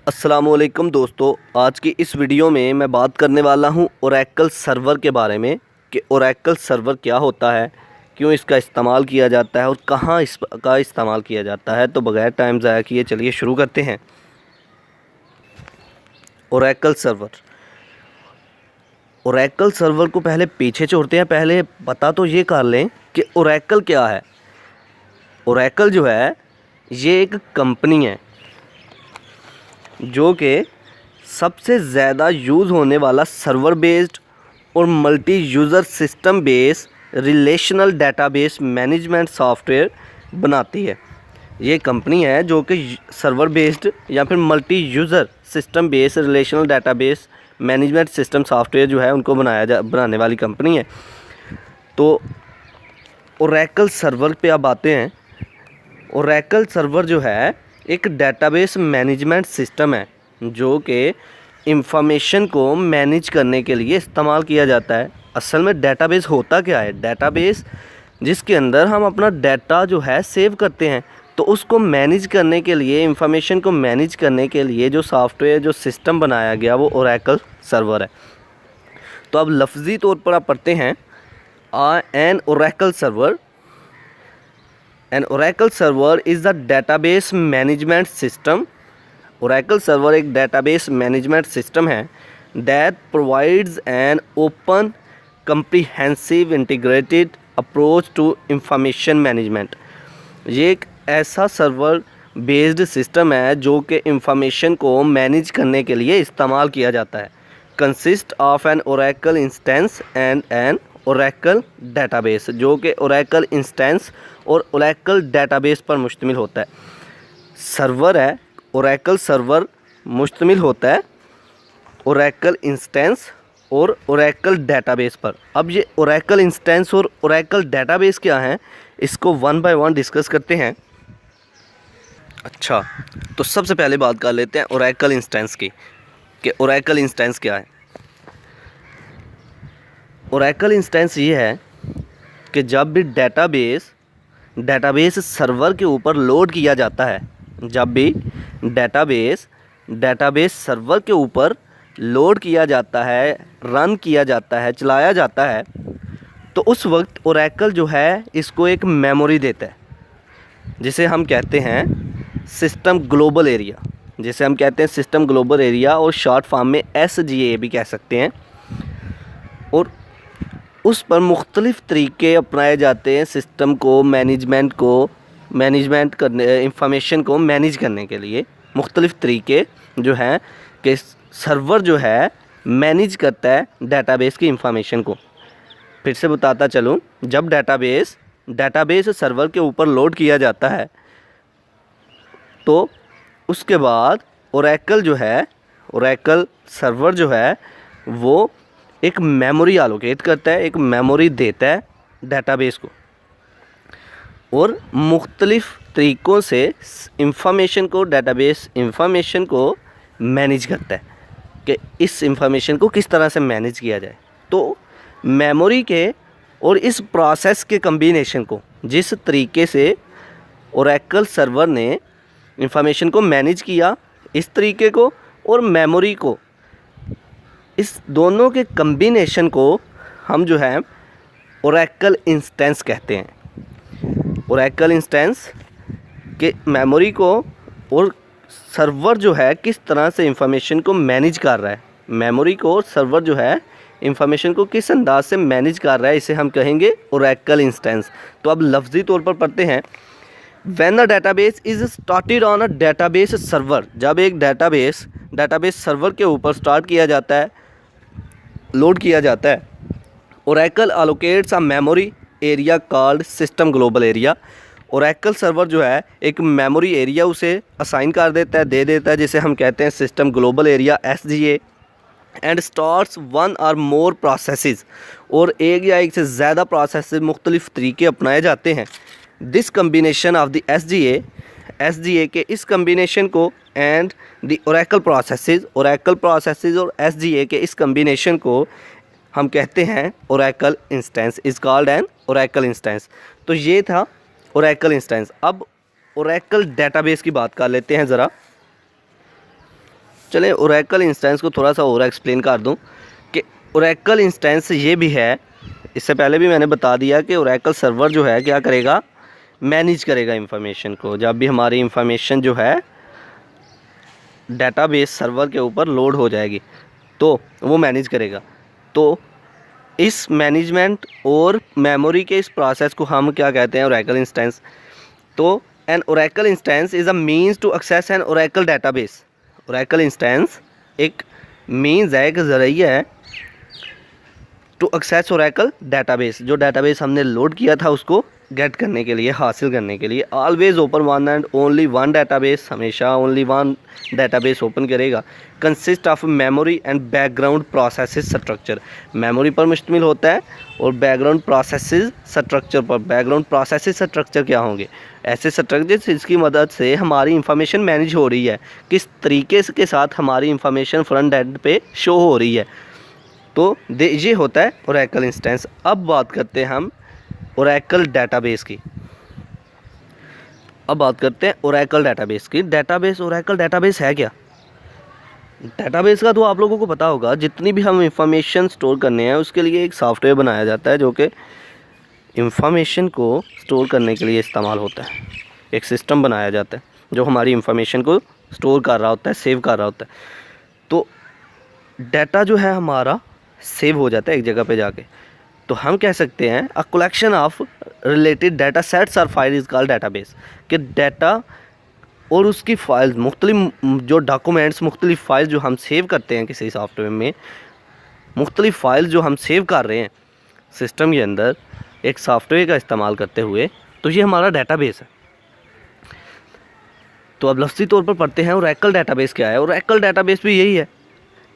अस्सलामुअलैकुम दोस्तों, आज की इस वीडियो में मैं बात करने वाला हूं ओरेकल सर्वर के बारे में कि ओरेकल सर्वर क्या होता है, क्यों इसका इस्तेमाल किया जाता है और कहां इसका इस्तेमाल किया जाता है। तो बगैर टाइम ज़ाया किए चलिए शुरू करते हैं। ओरेकल सर्वर ओरेकल सर्वर को पहले पीछे छोड़ते हैं। पहले पता तो ये कर लें कि ओरेकल क्या है। ओरेकल जो है ये एक कंपनी है जो कि सबसे ज़्यादा यूज़ होने वाला सर्वर बेस्ड और multi user system base relational database management software बनाती है। ये कंपनी है जो कि सर्वर बेस्ड या फिर multi user system base relational database management system software जो है उनको बनाने वाली कंपनी है। तो ओरेकल सर्वर पे अब आते हैं। ओरेकल सर्वर जो है एक डेटाबेस मैनेजमेंट सिस्टम है जो कि इंफॉर्मेशन को मैनेज करने के लिए इस्तेमाल किया जाता है। असल में डेटाबेस होता क्या है? डेटाबेस जिसके अंदर हम अपना डाटा जो है सेव करते हैं, तो उसको मैनेज करने के लिए, इंफॉर्मेशन को मैनेज करने के लिए जो सॉफ्टवेयर जो सिस्टम बनाया गया वो ओरेकल सर्वर है। तो अब लफ्ज़ी तौर पर आप पढ़ते हैं an Oracle server. An Oracle server is the database management system. Oracle server एक database management system है that provides an open, comprehensive, integrated approach to information management. ये एक ऐसा सर्वर बेस्ड सिस्टम है जो कि इंफॉर्मेशन को मैनेज करने के लिए इस्तेमाल किया जाता है। Consist of an Oracle instance and an Oracle database, जो कि ओरेकल इंस्टेंस और ओरेकल डेटाबेस पर मुश्तमिल होता है। सर्वर है ओरेकल सर्वर मुश्तमिल होता है ओरेकल इंस्टेंस और ओरेकल डेटाबेस पर। अब ये ओरेकल इंस्टेंस और ओरेकल डेटाबेस क्या हैं, इसको वन बाय वन डिस्कस करते हैं। अच्छा, तो सबसे पहले बात कर लेते हैं ओरेकल इंस्टेंस की कि ओरेकल इंस्टेंस क्या है। ओरेकल इंस्टेंस ये है कि जब भी डेटाबेस सर्वर के ऊपर लोड किया जाता है, जब भी डेटाबेस सर्वर के ऊपर लोड किया जाता है, रन किया जाता है, चलाया जाता है, तो उस वक्त ओरेकल जो है इसको एक मेमोरी देता है जिसे हम कहते हैं सिस्टम ग्लोबल एरिया, जिसे हम कहते हैं सिस्टम ग्लोबल एरिया और शॉर्ट फॉर्म में SGA भी कह सकते हैं। और उस पर मुख्तलिफ़ तरीके अपनाए जाते हैं सिस्टम को मैनेजमेंट करने, इंफॉर्मेशन को मैनेज करने के लिए मुख्तलिफ़ तरीके जो हैं कि सर्वर जो है मैनेज करता है डेटाबेस की इंफॉर्मेशन को। फिर से बताता चलूँ, जब डेटाबेस सर्वर के ऊपर लोड किया जाता है तो उसके बाद ओरेकल सर्वर जो है वो एक मेमोरी एलोकेट करता है, एक मेमोरी देता है डेटाबेस को और मुख्तलिफ़ तरीक़ों से डेटाबेस इंफॉर्मेशन को मैनेज करता है कि इस इंफॉर्मेशन को किस तरह से मैनेज किया जाए। तो मेमोरी के और इस प्रोसेस के कम्बिनेशन को, जिस तरीके से ओरेकल सर्वर ने इंफॉर्मेशन को मैनेज किया, इस तरीके को और मेमोरी को, इस दोनों के कम्बिनेशन को हम जो है ओरेकल इंस्टेंस कहते हैं। ओरेकल इंस्टेंस के मेमोरी को और सर्वर जो है किस तरह से इंफॉर्मेशन को मैनेज कर रहा है, मेमोरी को और सर्वर जो है इंफॉर्मेशन को किस अंदाज से मैनेज कर रहा है, इसे हम कहेंगे ओरेकल इंस्टेंस। तो अब लफ्ज़ी तौर पर पढ़ते हैं। When a database is started on a database server, जब एक डेटाबेस सर्वर के ऊपर स्टार्ट किया जाता है, लोड किया जाता है, Oracle allocates a memory area called system global area. Oracle server जो है एक मेमोरी एरिया उसे असाइन कर देता है, दे देता है, जिसे हम कहते हैं system global area SGA, and starts one और मोर प्रोसेसेस, और एक या एक से ज़्यादा प्रोसेस मुख्तलिफ़ तरीके अपनाए जाते हैं। This combination of the SGA के इस कम्बिनेशन को एंड द ओरेकल प्रोसेसेस और SGA के इस कम्बिनेशन को हम कहते हैं Oracle instance, is called an Oracle instance. तो ये था ओरेकल इंस्टेंस। अब ओरेकल डेटाबेस की बात कर लेते हैं ज़रा। चलें ओरेकल इंस्टेंस को थोड़ा सा और एक्सप्लेन कर दूं कि ओरेकल इंस्टेंस ये भी है, इससे पहले भी मैंने बता दिया कि ओरेकल सर्वर जो है क्या करेगा, मैनेज करेगा इंफॉर्मेशन को। जब भी हमारी इंफॉर्मेशन जो है डेटाबेस सर्वर के ऊपर लोड हो जाएगी तो वो मैनेज करेगा। तो इस मैनेजमेंट और मेमोरी के इस प्रोसेस को हम क्या कहते हैं, ओरेकल इंस्टेंस। तो an Oracle instance is a means to access an Oracle database. Oracle instance एक मीन्स है, एक ज़रिया है टू एक्सेस ओरेकल डेटाबेस। जो डेटाबेस हमने लोड किया था उसको गेट करने के लिए, हासिल करने के लिए। Always open one and only one database, हमेशा ओनली वन डेटाबेस ओपन करेगा। Consist of memory and background processes structure. Memory पर मुश्तमिल होता है और बैकग्राउंड प्रोसेसेस स्ट्रक्चर पर। बैकग्राउंड प्रोसेसेस स्ट्रक्चर क्या होंगे, ऐसे स्ट्रक्चर जिसकी मदद से हमारी इंफॉर्मेशन मैनेज हो रही है, किस तरीके के साथ हमारी इंफॉर्मेशन फ्रंट एंड पे शो हो रही है। तो ये होता है ओरेकल इंस्टेंस। अब बात करते हैं हम ओरेकल डेटाबेस की। अब बात करते हैं ओरेकल डेटाबेस की। डेटाबेस, ओरेकल डेटाबेस है क्या? डेटाबेस का तो आप लोगों को पता होगा, जितनी भी हम इंफॉर्मेशन स्टोर करने हैं उसके लिए एक सॉफ्टवेयर बनाया जाता है जो कि इंफॉर्मेशन को स्टोर करने के लिए इस्तेमाल होता है। एक सिस्टम बनाया जाता है जो हमारी इंफॉर्मेशन को स्टोर कर रहा होता है, सेव कर रहा होता है। तो डाटा जो है हमारा सेव हो जाता है एक जगह पे जाके। तो हम कह सकते हैं अ collection of related data sets और फाइल इज़ कॉल्ड डेटाबेस। कि डाटा और उसकी फाइल्स, मुख्तलिफ जो डॉक्यूमेंट्स, मुख्तलिफ फाइल्स जो हम सेव करते हैं किसी सॉफ्टवेयर में, मुख्तलिफ फाइल्स जो हम सेव कर रहे हैं सिस्टम के अंदर एक सॉफ्टवेयर का इस्तेमाल करते हुए, तो ये हमारा डेटाबेस है। तो अब लफ्ज़ी तौर पर पढ़ते हैं ओरेकल डेटाबेस क्या है। ओरेकल डेटाबेस भी यही है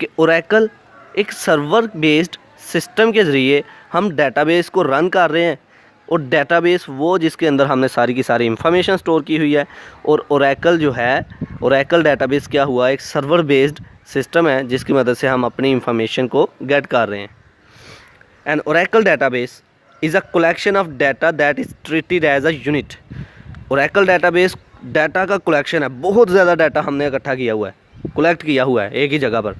कि ओरेकल एक सर्वर बेस्ड सिस्टम के ज़रिए हम डेटाबेस को रन कर रहे हैं। और डेटाबेस वो जिसके अंदर हमने सारी की सारी इंफॉर्मेशन स्टोर की हुई है। और ओरेकल जो है, ओरेकल डेटाबेस क्या हुआ, एक सर्वर बेस्ड सिस्टम है जिसकी मदद से हम अपनी इंफॉर्मेशन को गेट कर रहे हैं। An Oracle database is a collection of data that is treated as a unit. Oracle database data का कलेक्शन है, बहुत ज़्यादा डाटा हमने इकट्ठा किया हुआ है, कलेक्ट किया हुआ है एक ही जगह पर।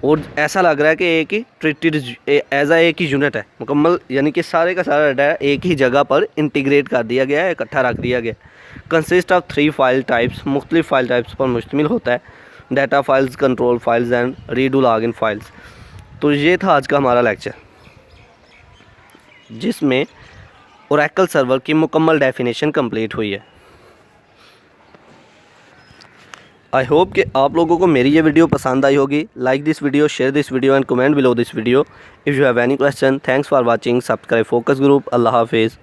और ऐसा लग रहा है कि एक ही ट्रीटेड एज आ एक ही यूनिट है मुकम्मल, यानी कि सारे का सारा डाटा एक ही जगह पर इंटीग्रेट कर दिया गया है, इकट्ठा रख दिया गया। कंसिस्ट ऑफ 3 फाइल टाइप्स, मुख्तलिफ फाइल टाइप्स पर मुश्तमिल होता है। Data files, control files and redo login files. तो ये था आज का हमारा लेक्चर जिसमें ओरेकल सर्वर की मुकम्मल डेफिनेशन कंप्लीट हुई है। आई होप कि आप लोगों को मेरी ये वीडियो पसंद आई होगी। Like this video, share this video and comment below this video. If you have any question, thanks for watching. Subscribe focus group. अल्लाह हाफिज़।